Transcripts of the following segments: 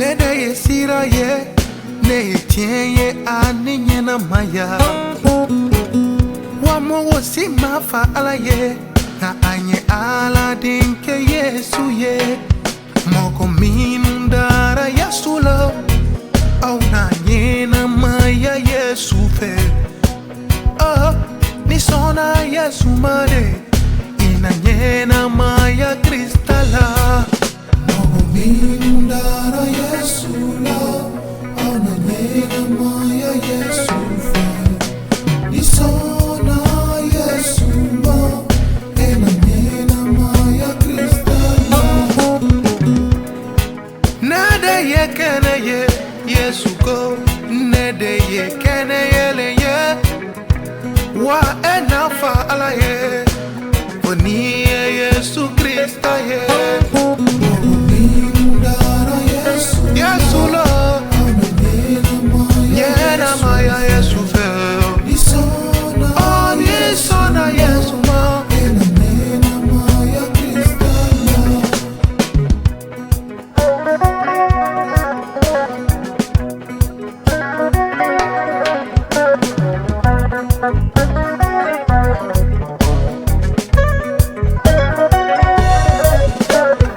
Nede ye sira ye, ne ye tien ye ani nyena maya. Wamo wo si mafa ala ye, na anye ala dinke Yesu ye. Moko minundara Yesu lo, au na nyena maya Yesu fe. Oh, ni sona Yesu mare, ina nyena maya kristala. Minundara Yesu la, ana nyena maya Yesu fe. Nisona Yesu ma, ena nyena maya kristala. Nede ye kene ye Yesu ko, nede ye kene ye le ye. Wa ena fa ala ye, oni Yesu Krista ye. Yesu lo, nyena maya Yesu fe. Oh, ni sona Yesu ma.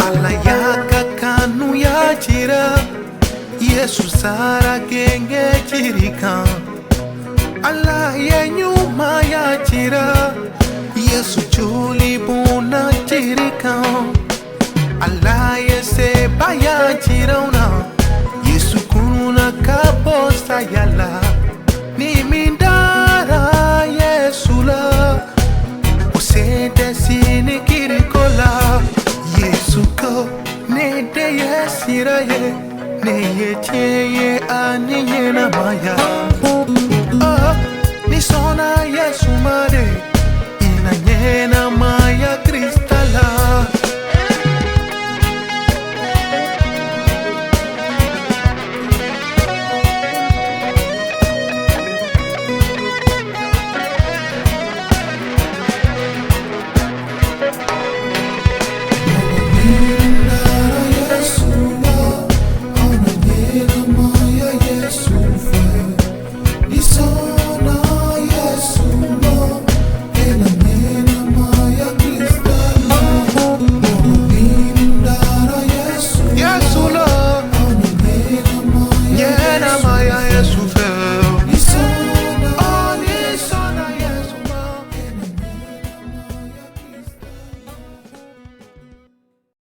Alayaka kanu ya chira, Yesu sara genge chirikan. Allah ye nyuma ya chira, Yesu chuli buna chirikan. Allah ye se baya chirauna, Yesu kuna kabosa yala. Ni mindara Yesu la, usente sini kirikola. Yesu ko ne de yesira ye, ne ye tie ye ani nyena maya. Oh, ni sona Yesu mare, ina nyena maya.